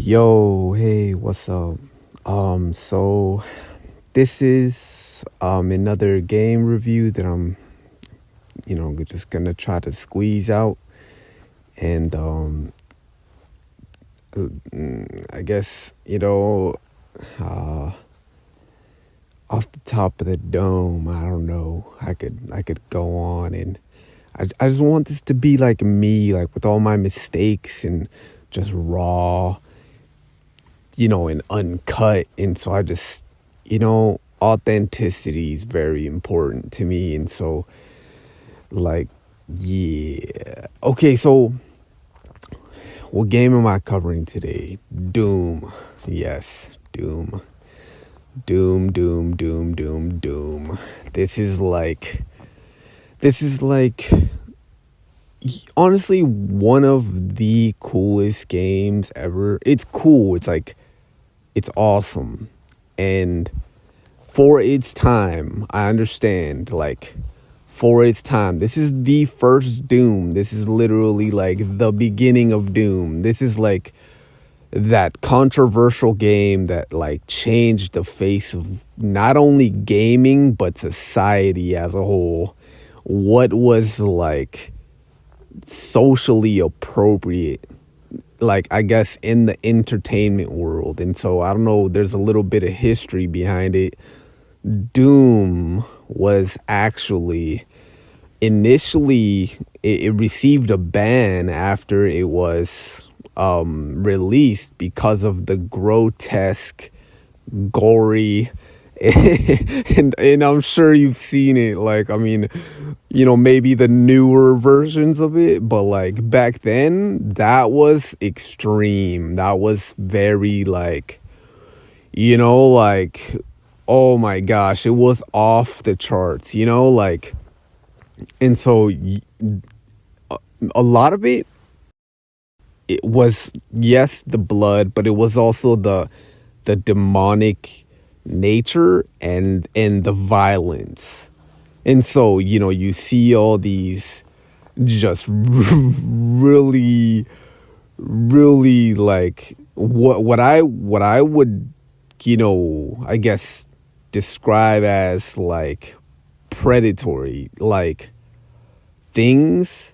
Yo, hey, what's up? So this is another game review that I'm, just gonna try to squeeze out. And I guess, uh off the top of the dome, I don't know. I could go on, and I just want this to be like me, like with all my mistakes and just raw, and uncut. And so authenticity is very important to me. And so, like, yeah. Okay, so what game am I covering today? Doom. Yes, Doom. Doom, Doom, Doom, Doom, Doom. This is like, this is like, honestly, one of the coolest games ever. It's cool. It's awesome. And for its time, I understand, like, for its time, this is the first Doom. This is literally like the beginning of Doom. This is like that controversial game that like changed the face of not only gaming but society as a whole. What was like socially appropriate, like, I guess, in the entertainment world. And so I don't know, there's a little bit of history behind it. Doom was actually initially, it received a ban after it was released because of the grotesque, gory, and I'm sure you've seen it. Like, I mean, maybe the newer versions of it, but like back then, that was extreme. That was very like, like, oh my gosh, it was off the charts, like. And so a lot of it was, yes, the blood, but it was also the demonic nature and the violence. And so, you see all these just really, really, like, what I would, I guess, describe as like predatory, like, things,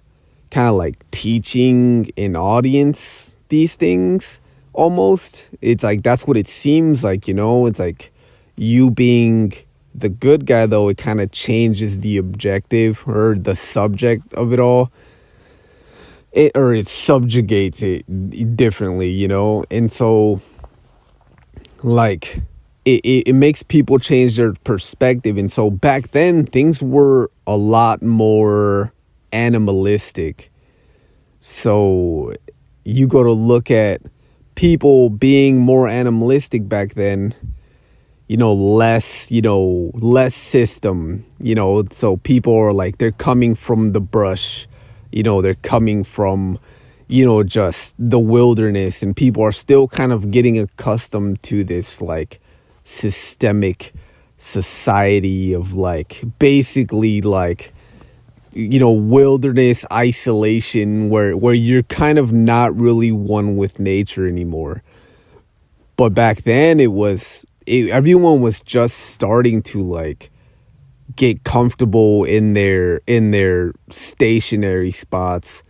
kind of like teaching an audience these things. Almost, it's like that's what it seems like. It's like you being the good guy, though it kind of changes the objective or the subject of it all. It subjugates it differently, and so, like, it makes people change their perspective. And so back then things were a lot more animalistic. So you go to look at people being more animalistic back then, less system, so people are like, they're coming from the brush, they're coming from, just the wilderness, and people are still kind of getting accustomed to this like systemic society of like basically like, wilderness isolation where you're kind of not really one with nature anymore. But back then everyone was just starting to like get comfortable in their stationary spots,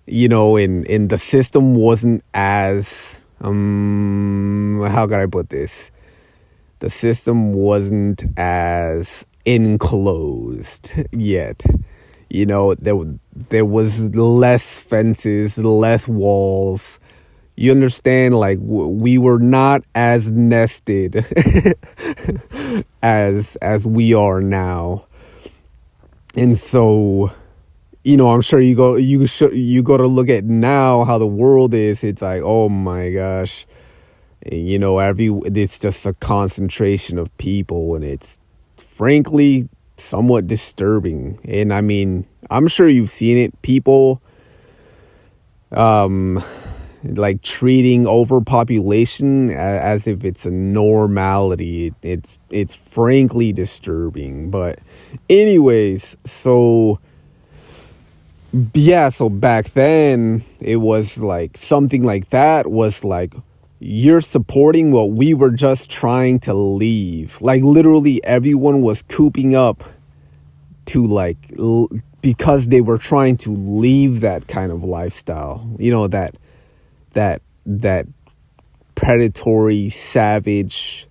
and the system wasn't as, how can I put this? The system wasn't as enclosed yet. There was less fences, less walls. You understand? Like, we were not as nested as we are now. And so, I'm sure you go to look at now how the world is. It's like, oh my gosh. It's just a concentration of people, and it's frankly somewhat disturbing. And I mean, I'm sure you've seen it. People, like, treating overpopulation as if it's a normality. It's frankly disturbing. But anyways, so yeah, so back then it was like something like that was like you're supporting what we were just trying to leave. Like literally everyone was cooping up to because they were trying to leave that kind of lifestyle. That predatory, savage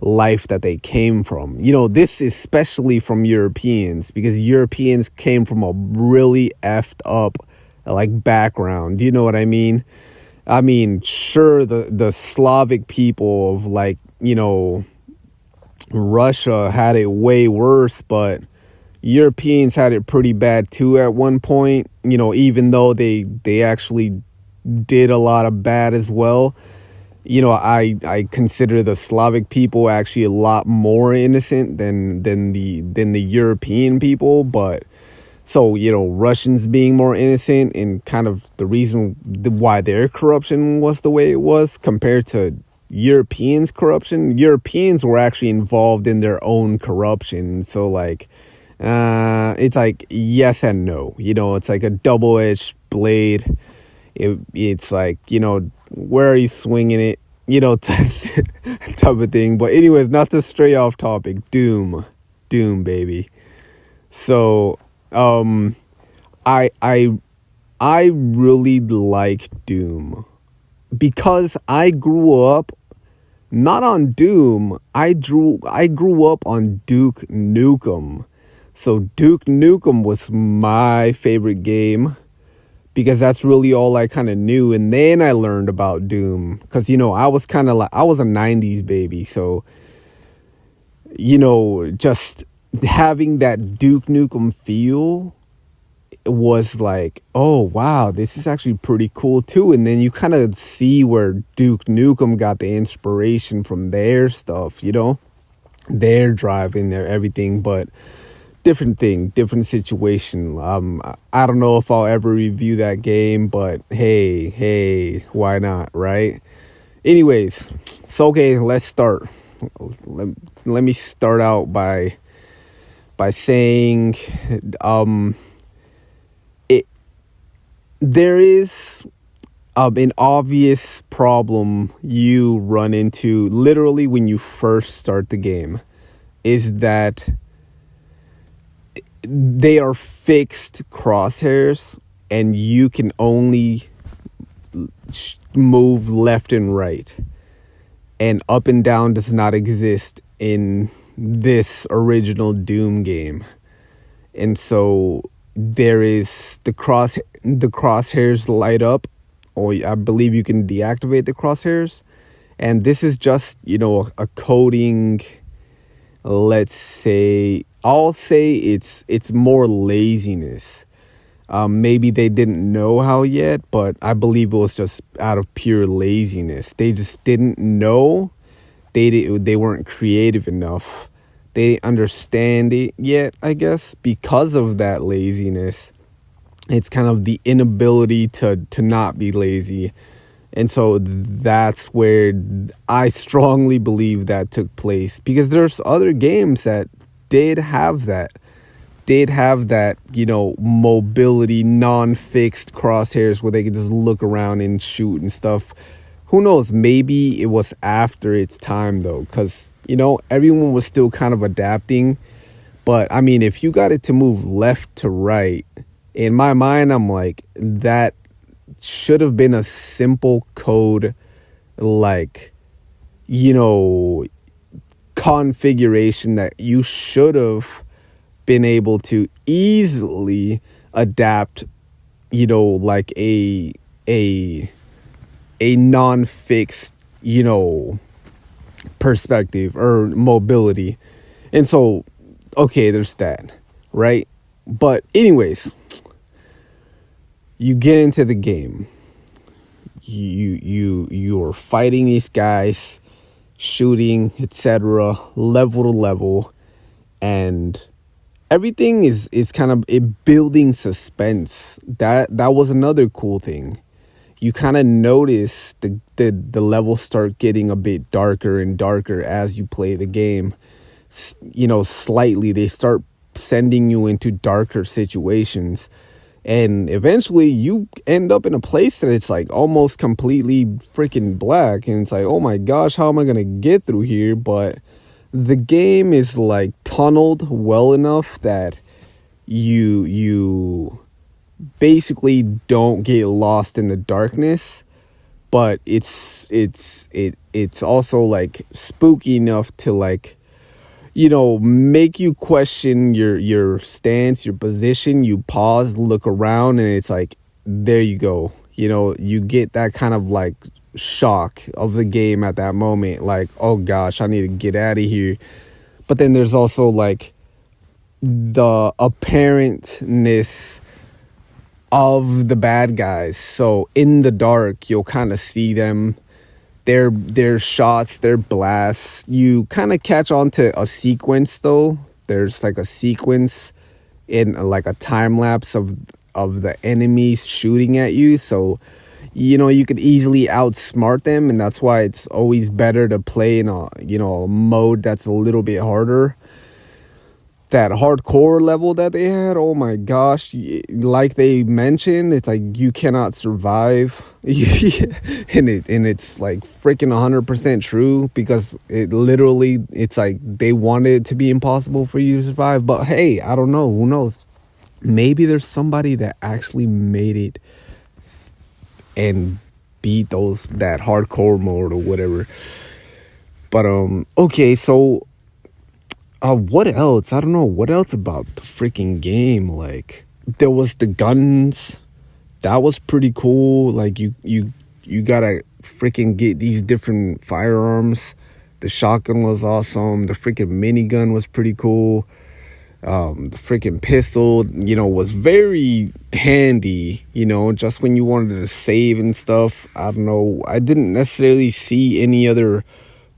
life that they came from. This is especially from Europeans, because Europeans came from a really effed up background. You know what I mean? I mean, sure, the Slavic people of Russia had it way worse, but Europeans had it pretty bad too at one point, even though they actually did a lot of bad as well. I consider the Slavic people actually a lot more innocent than the European people, but so Russians being more innocent, and kind of the reason why their corruption was the way it was compared to Europeans' corruption. Europeans were actually involved in their own corruption, so it's like yes and no. It's like a double-edged blade. It's like, where are you swinging it? Type of thing. But anyways, not to stray off topic. Doom, baby. So, I I I really like Doom because I grew up not on Doom. I grew up on Duke Nukem. So Duke Nukem was my favorite game because that's really all I kind of knew. And then I learned about Doom because, I was kind of like, I was a 90s baby. So, just having that Duke Nukem feel was like, oh, wow, this is actually pretty cool too. And then you kind of see where Duke Nukem got the inspiration from their stuff, their driving, their everything. But different thing, different situation. I don't know if I'll ever review that game, but hey, why not, right? Anyways, so okay, let's start. Let me start out by saying, it there is an obvious problem you run into literally when you first start the game, is that they are fixed crosshairs and you can only move left and right, and up and down does not exist in this original Doom game. And so there is the crosshairs light up, or I believe you can deactivate the crosshairs, and this is just a coding. Let's say, I'll say it's more laziness. Maybe they didn't know how yet, but I believe it was just out of pure laziness. They just didn't know. They weren't creative enough. They didn't understand it yet, I guess, because of that laziness. It's kind of the inability to not be lazy. And so that's where I strongly believe that took place, because there's other games that did have that. Did have that, mobility, non-fixed crosshairs where they could just look around and shoot and stuff. Who knows? Maybe it was after its time though, because, everyone was still kind of adapting. But I mean, if you got it to move left to right, in my mind, I'm like, that should have been a simple code, configuration that you should have been able to easily adapt, like a non-fixed, perspective or mobility. And so, okay, there's that, right? But anyways, you get into the game. You're fighting these guys, shooting, etc., level to level, and everything is kind of it building suspense. That was another cool thing. You kind of notice the levels start getting a bit darker and darker as you play the game. Slightly they start sending you into darker situations. And eventually you end up in a place that it's like almost completely freaking black, and it's like, oh my gosh, how am I gonna get through here? But the game is like tunneled well enough that you basically don't get lost in the darkness, but it's also like spooky enough to like, make you question your stance, your position. You pause, look around, and it's like, there you go. You get that kind of like shock of the game at that moment, like, oh gosh, I need to get out of here. But then there's also like the apparentness of the bad guys. So in the dark, you'll kind of see them, their shots, their blasts. You kind of catch on to a sequence though. There's like a sequence in like a time lapse of the enemies shooting at you. So you could easily outsmart them, and that's why it's always better to play in a mode that's a little bit harder. That hardcore level that they had, oh my gosh, like they mentioned, it's like you cannot survive. And it's like freaking 100% true, because it's like they wanted it to be impossible for you to survive. But hey, I don't know, who knows, maybe there's somebody that actually made it and beat that hardcore mode or whatever. But okay, so what else? I don't know. What else about the freaking game? Like, there was the guns. That was pretty cool. Like, you gotta freaking get these different firearms. The shotgun was awesome. The freaking minigun was pretty cool. The freaking pistol, was very handy, just when you wanted to save and stuff. I don't know. I didn't necessarily see any other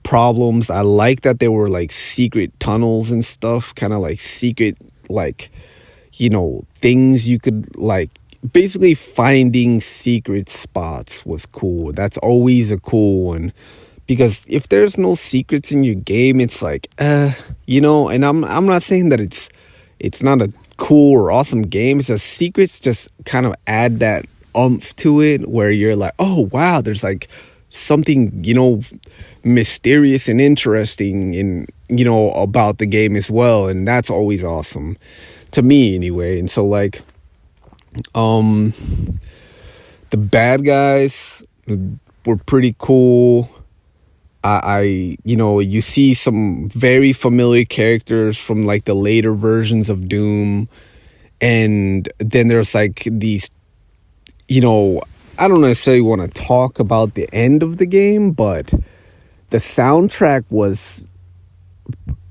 problems. I like that there were like secret tunnels and stuff, kind of like secret, like, things you could like, basically finding secret spots was cool. That's always a cool one, because if there's no secrets in your game, it's like, and I'm not saying that it's not a cool or awesome game. It's just secrets just kind of add that umph to it, where you're like, oh wow, there's like something, mysterious and interesting in, about the game as well. And that's always awesome to me anyway. And so like, the bad guys were pretty cool. You see some very familiar characters from like the later versions of Doom. And then there's like these, I don't necessarily want to talk about the end of the game, but the soundtrack was,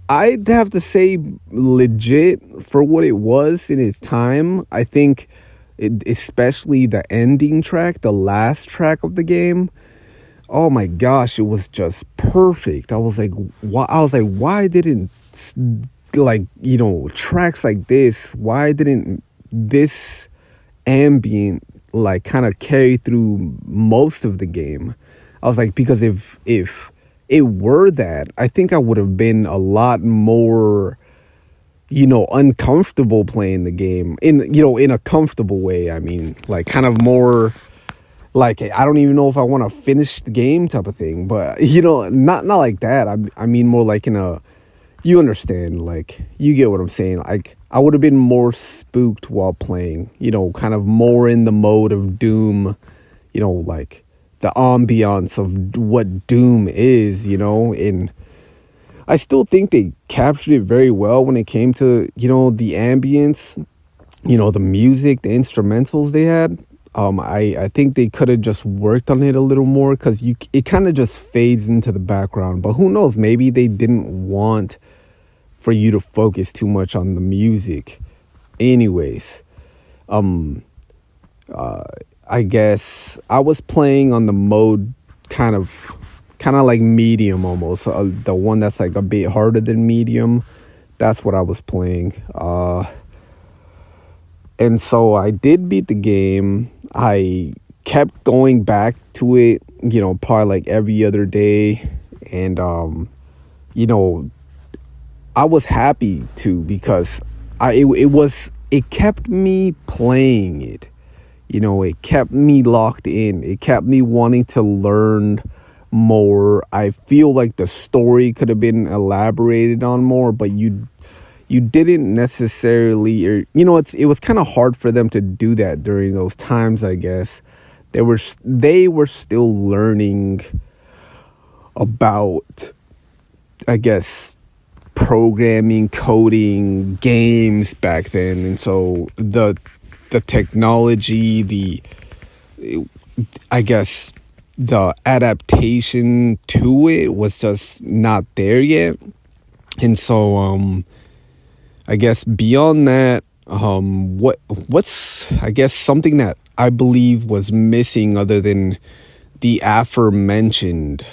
I'd have to say, legit for what it was in its time. I think especially the ending track, the last track of the game, oh my gosh, it was just perfect. I was like, why didn't, like, tracks like this, why didn't this ambient like kind of carry through most of the game? I was like, because if it were that, I think I would have been a lot more, uncomfortable playing the game in a comfortable way. I mean, like, kind of more like, I don't even know if I want to finish the game type of thing. But not like that. I mean more like in a, you understand, like, you get what I'm saying. Like, I would have been more spooked while playing, kind of more in the mode of Doom, like the ambiance of what Doom is, and I still think they captured it very well when it came to, the ambience, the music, the instrumentals they had. I think they could have just worked on it a little more, because it kind of just fades into the background. But who knows, maybe they didn't want for you to focus too much on the music. Anyways, I guess I was playing on the mode kind of like medium almost, the one that's like a bit harder than medium. That's what I was playing. And so I did beat the game. I kept going back to it, probably like every other day. And, I was happy too, because it it kept me playing it. You know, it kept me locked in. It kept me wanting to learn more. I feel like the story could have been elaborated on more, but you didn't necessarily, or it was kind of hard for them to do that during those times, I guess. They were still learning about, I guess, programming, coding, games back then. And so the technology, I guess the adaptation to it was just not there yet. And so I guess beyond that, what's I guess something that I believe was missing other than the aforementioned,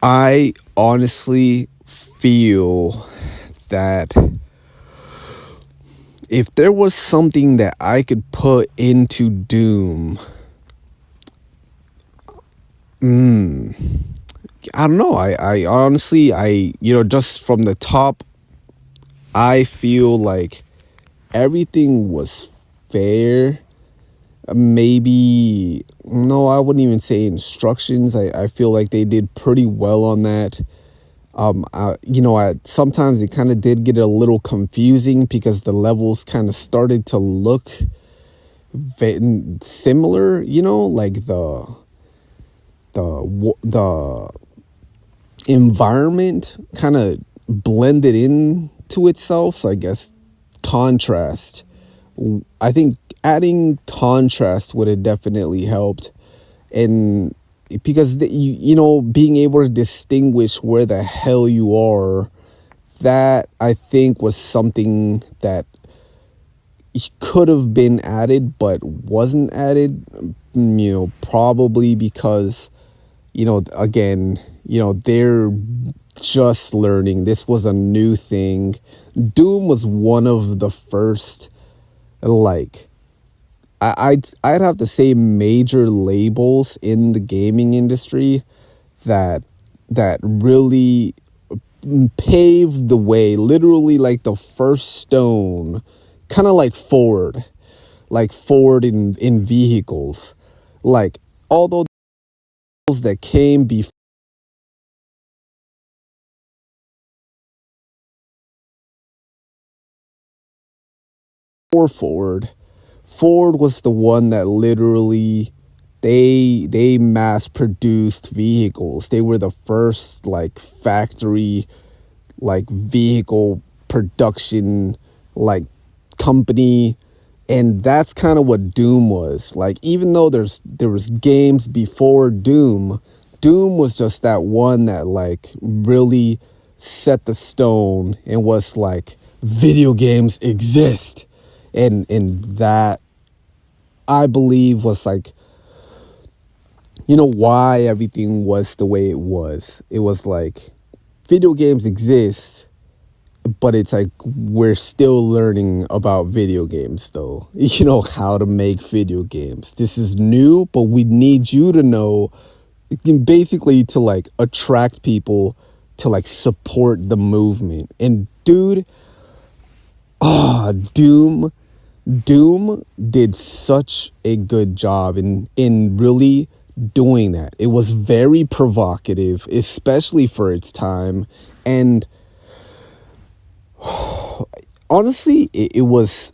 I honestly feel that if there was something that I could put into Doom, I don't know. I honestly, just from the top, I feel like everything was fair. Maybe, no, I wouldn't even say instructions. I feel like they did pretty well on that. Sometimes it kind of did get a little confusing because the levels kind of started to look similar, like the environment kind of blended in to itself. So I guess contrast. I think adding contrast would have definitely helped, and because being able to distinguish where the hell you are, that I think was something that could have been added but wasn't added. Probably because again, they're just learning. This was a new thing. Doom was one of the first, like, I'd have to say, major labels in the gaming industry that really paved the way, literally like the first stone, kind of like Ford, in vehicles, like all those that came before Ford was the one that literally they mass produced vehicles. They were the first like factory, like vehicle production, like company. And that's kind of what Doom was. Like, even though there was games before Doom was just that one that like really set the stone and was like, video games exist. And that, I believe, was like, why everything was the way it was. It was like, video games exist, but it's like we're still learning about video games, though. How to make video games. This is new, but we need you to know, basically, to like attract people to like support the movement. And dude, Doom did such a good job in really doing that. It was very provocative, especially for its time. And honestly, it was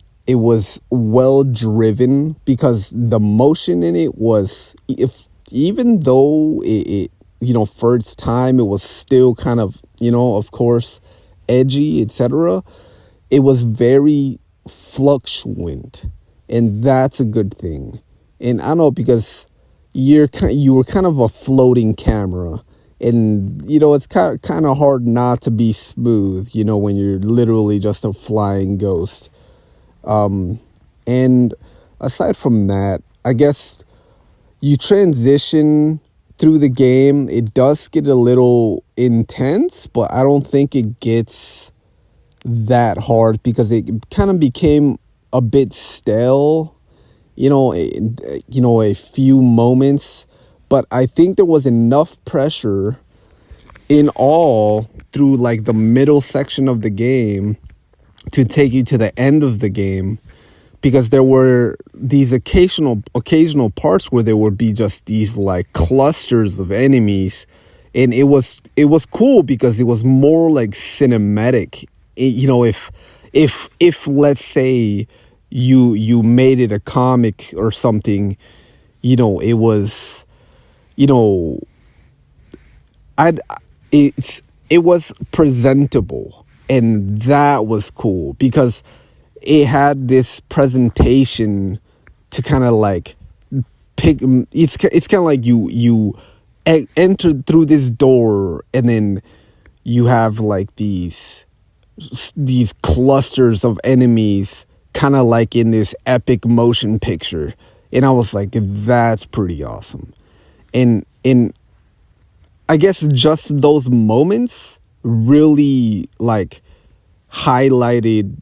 well driven, because the motion in it was, if even though for its time, it was still kind of, of course, edgy, etc. It was very fluctuant, and that's a good thing. And I know, because you were kind of a floating camera, and it's kind of hard not to be smooth, when you're literally just a flying ghost. And aside from that, I guess you transition through the game. It does get a little intense, but I don't think it gets that hard, because it kind of became a bit stale, a few moments. But I think there was enough pressure in all through like the middle section of the game to take you to the end of the game, because there were these occasional parts where there would be just these like clusters of enemies, and it was cool because it was more like cinematic. If let's say you made it a comic or something, it was, you know I'd it was presentable, and that was cool because it had this presentation to kind of like pick. It's kind of like you entered through this door, and then you have like these clusters of enemies, kind of like in this epic motion picture. And I was like, that's pretty awesome. And I guess just those moments really like highlighted,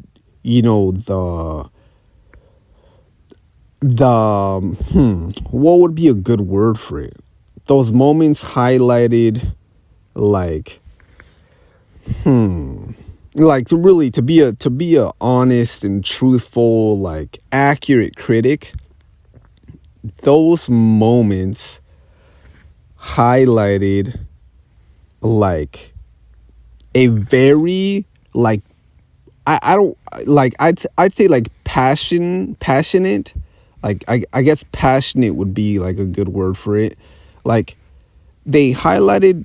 what would be a good word for it? Those moments highlighted like like to be a honest and truthful, like accurate critic. Those moments highlighted like a very like I don't like I'd say like passionate, like I guess passionate would be like a good word for it. Like they highlighted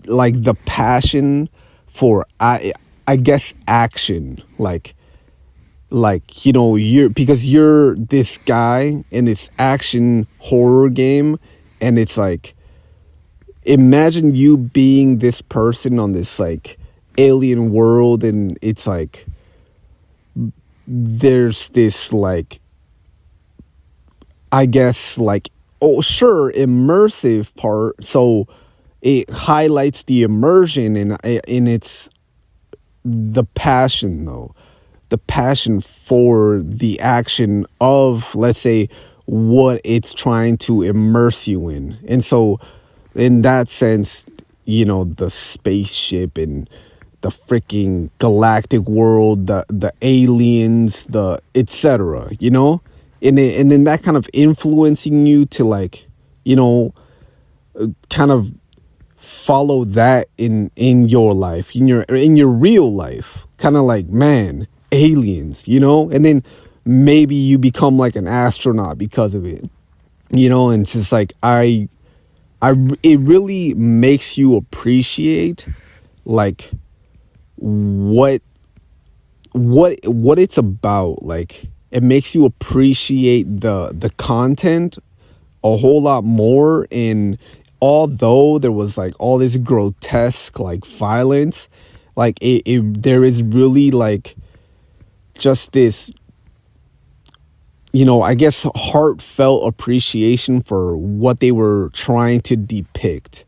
like the passion for I guess action, like you're because you're this guy in this action horror game, and it's like, imagine you being this person on this like alien world, and it's like there's this like, I guess, like, oh sure, immersive part, so it highlights the immersion, and it's the passion, though, the passion for the action of, let's say, what it's trying to immerse you in. And so in that sense, the spaceship and the freaking galactic world, the aliens, the etc, and then that kind of influencing you to like, kind of follow that in your life, in your real life, kind of like, man, aliens, and then maybe you become like an astronaut because of it, and it's just like it really makes you appreciate like what it's about. Like, it makes you appreciate the content a whole lot more. And although there was like all this grotesque like violence, like there is really like just this, I guess, heartfelt appreciation for what they were trying to depict.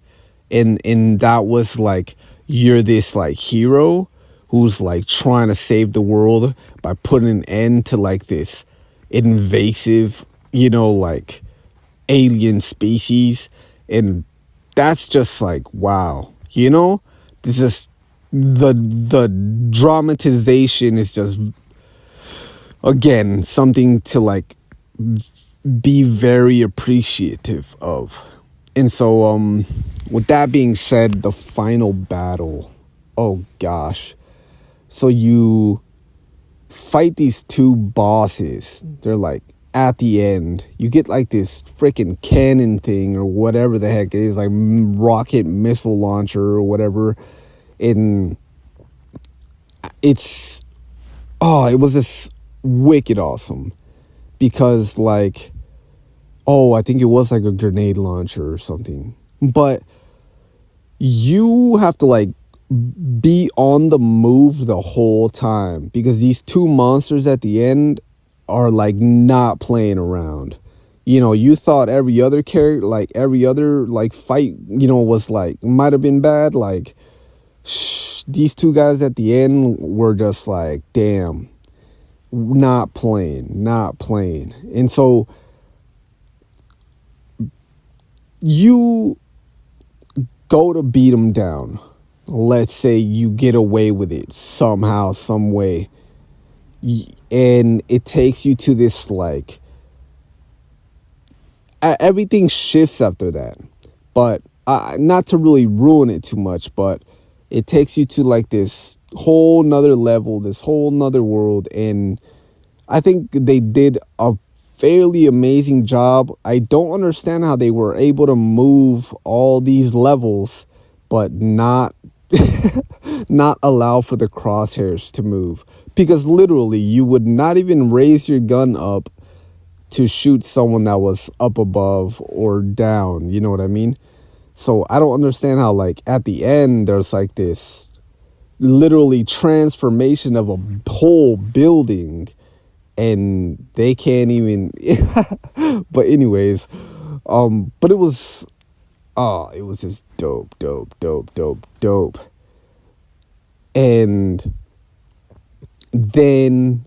And that was like, you're this like hero who's like trying to save the world by putting an end to like this invasive, like alien species. And that's just like, wow, this is the dramatization is just, again, something to like be very appreciative of. And so with that being said, the final battle, oh gosh, so you fight these two bosses. They're like, at the end you get like this freaking cannon thing or whatever the heck it is, like rocket missile launcher or whatever. And it's, it was just wicked awesome, because like, I think it was like a grenade launcher or something, but you have to like be on the move the whole time, because these two monsters at the end are like not playing around. You thought every other character, like every other like fight, was like, might have been bad. Like, these two guys at the end were just like, damn, not playing. And so you go to beat them down. Let's say you get away with it somehow, some way, and it takes you to this like everything shifts after that. But not to really ruin it too much, but it takes you to like this whole nother level, this whole nother world. And I think they did a fairly amazing job. I don't understand how they were able to move all these levels, but not not allow for the crosshairs to move. Because literally, you would not even raise your gun up to shoot someone that was up above or down. You know what I mean? So I don't understand how, like, at the end, there's like this literally transformation of a whole building and they can't even. But anyways, but it was, it was just dope. And then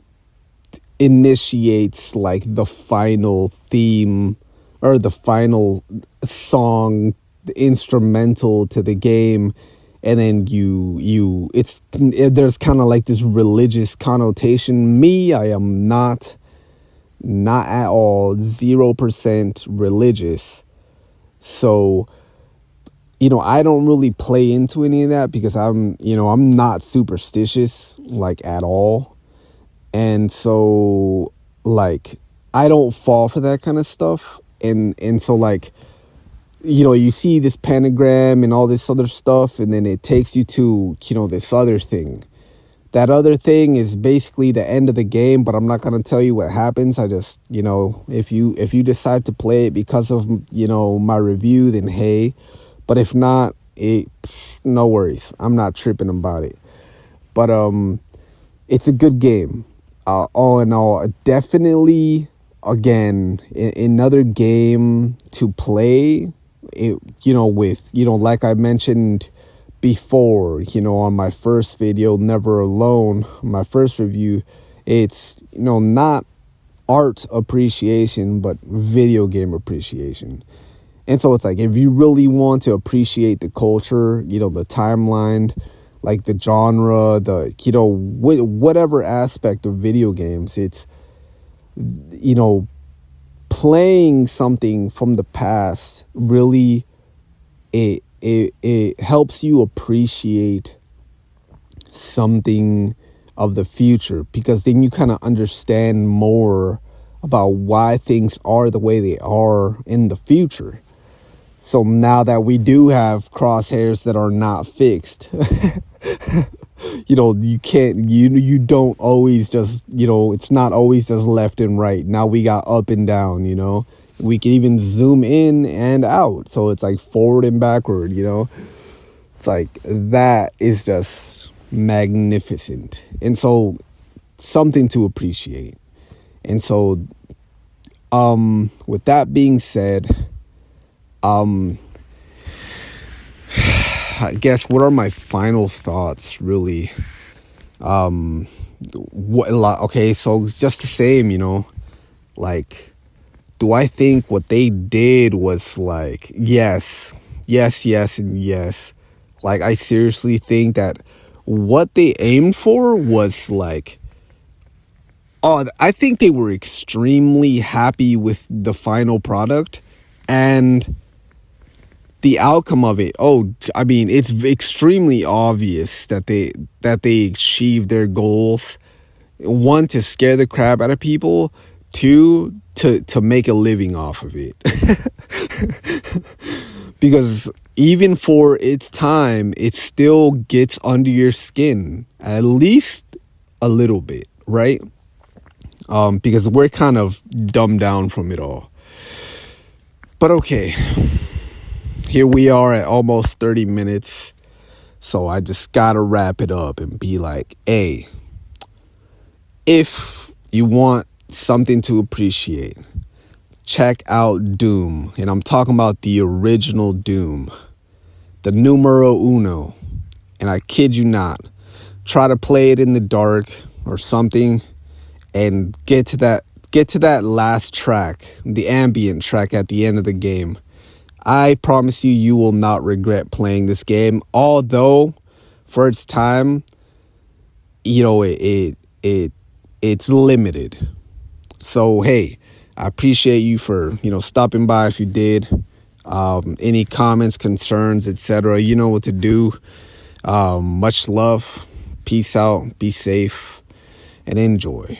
initiates like the final theme or the final song, the instrumental to the game. And then there's kind of like this religious connotation. I am not at all 0% religious. So, I don't really play into any of that because I'm not superstitious like at all. And so like I don't fall for that kind of stuff. And so like, you see this pentagram and all this other stuff, and then it takes you to, this other thing. That other thing is basically the end of the game, but I'm not going to tell you what happens. I just, if you decide to play it because of, my review, then hey. But if not, no worries. I'm not tripping about it. But it's a good game. All in all, definitely, again, another game to play. It, with, like I mentioned before, on my first video, Never Alone, my first review, it's, not art appreciation, but video game appreciation. And so it's like, if you really want to appreciate the culture, the timeline, like the genre, the, whatever aspect of video games, it's, playing something from the past really, it helps you appreciate something of the future, because then you kind of understand more about why things are the way they are in the future. So now that we do have crosshairs that are not fixed, you can't, you don't always just, it's not always just left and right. Now we got up and down, we can even zoom in and out. So it's like forward and backward, it's like, that is just magnificent. And so something to appreciate. And so, with that being said, I guess what are my final thoughts really? Okay, so it's just the same, like, do I think what they did was like, yes, and yes. Like, I seriously think that what they aimed for was like, I think they were extremely happy with the final product and the outcome of it. I mean, it's extremely obvious that they achieved their goals. One, to scare the crap out of people. Two, to make a living off of it. Because even for its time, it still gets under your skin, at least a little bit, right? Because we're kind of dumbed down from it all. But okay, here we are at almost 30 minutes. So I just gotta wrap it up and be like, hey, if you want something to appreciate, check out Doom. And I'm talking about the original Doom, the numero uno. And I kid you not, try to play it in the dark or something and get to that last track, the ambient track at the end of the game. I promise you will not regret playing this game. Although, for its time, it it's limited. So hey, I appreciate you for, stopping by if you did. Any comments, concerns, etc., you know what to do. Much love. Peace out. Be safe and enjoy.